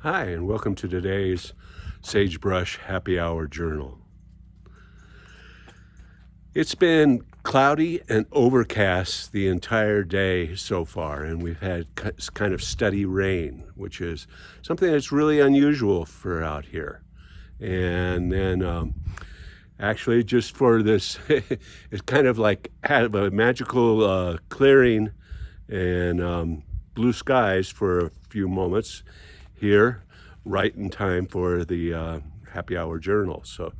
Hi, and welcome to today's Sagebrush Happy Hour Journal. It's been cloudy and overcast the entire day so far, and we've had kind of steady rain, which is something that's really unusual for out here. And then actually just for this, it's kind of like had a magical clearing and blue skies for a few moments here, right in time for the Happy Hour Journal. So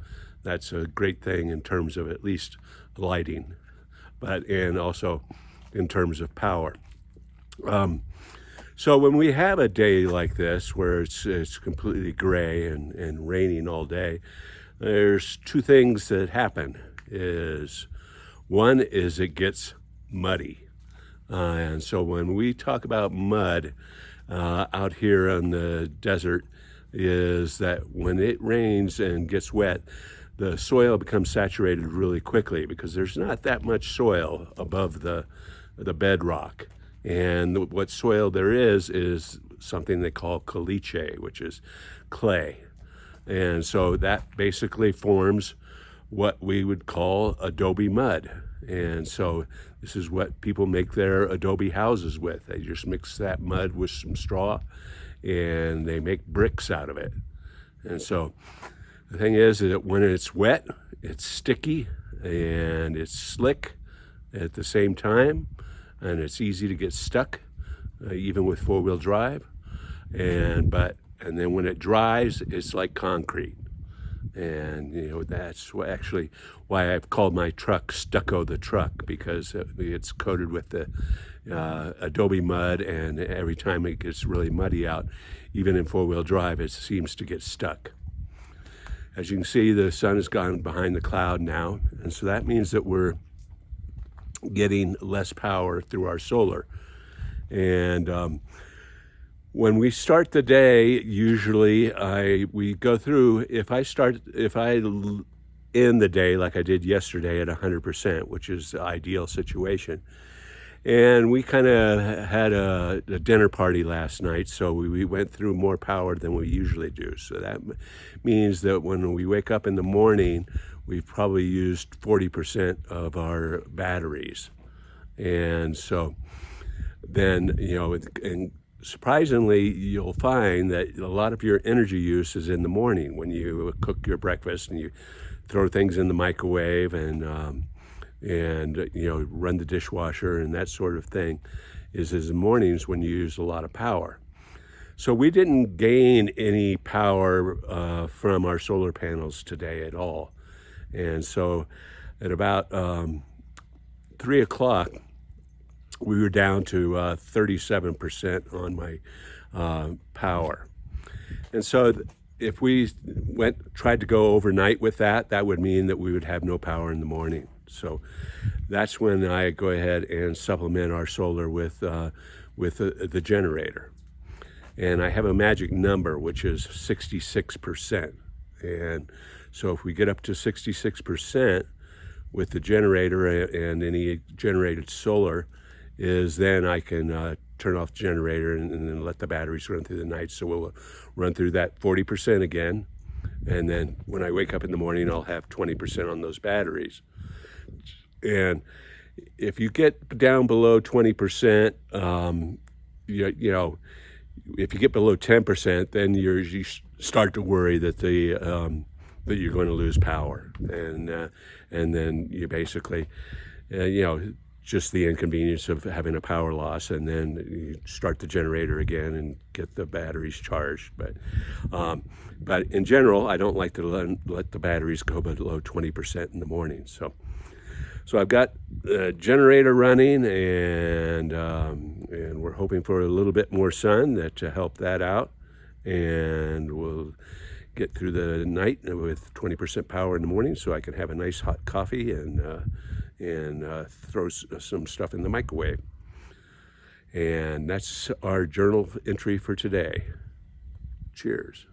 that's a great thing in terms of at least lighting, and also in terms of power. So when we have a day like this where it's completely gray and raining all day, there's two things that happen. One is it gets muddy. And so when we talk about mud out here on the desert, is that when it rains and gets wet, the soil becomes saturated really quickly because there's not that much soil above the bedrock. And what soil there is something they call caliche, which is clay. And so that basically forms what we would call adobe mud. And so this is what people make their adobe houses with. They just mix that mud with some straw and they make bricks out of it. And so the thing is that when it's wet, it's sticky and it's slick at the same time, and it's easy to get stuck, even with four-wheel drive. And then when it dries, it's like concrete. And that's actually why I've called my truck Stucco the Truck, because it's coated with the adobe mud, and every time it gets really muddy out, even in four-wheel drive, it seems to get stuck. As you can see, the sun has gone behind the cloud now, and so that means that we're getting less power through our solar. And when we start the day, usually we go through, if I end the day like I did yesterday at 100%, which is the ideal situation. And we kind of had a dinner party last night, so we went through more power than we usually do. So that means that when we wake up in the morning, we've probably used 40% of our batteries. And so then, and surprisingly, you'll find that a lot of your energy use is in the morning when you cook your breakfast and you throw things in the microwave and run the dishwasher and that sort of thing, is in the mornings when you use a lot of power. So we didn't gain any power from our solar panels today at all. And so at about 3 o'clock, we were down to 37% on my power. And so if we tried to go overnight with that, that would mean that we would have no power in the morning. So that's when I go ahead and supplement our solar with the generator. And I have a magic number, which is 66%. And so if we get up to 66% with the generator and any generated solar, then I can turn off the generator and then let the batteries run through the night. So we'll run through that 40% again. And then when I wake up in the morning, I'll have 20% on those batteries. And if you get down below 20%, if you get below 10%, then you start to worry that that you're going to lose power, and then you basically, just the inconvenience of having a power loss, and then you start the generator again and get the batteries charged. But in general, I don't like to let the batteries go below 20% in the morning. So I've got the generator running, and we're hoping for a little bit more sun to help that out, and we'll get through the night with 20% power in the morning, so I can have a nice hot coffee and throw some stuff in the microwave. And that's our journal entry for today. Cheers.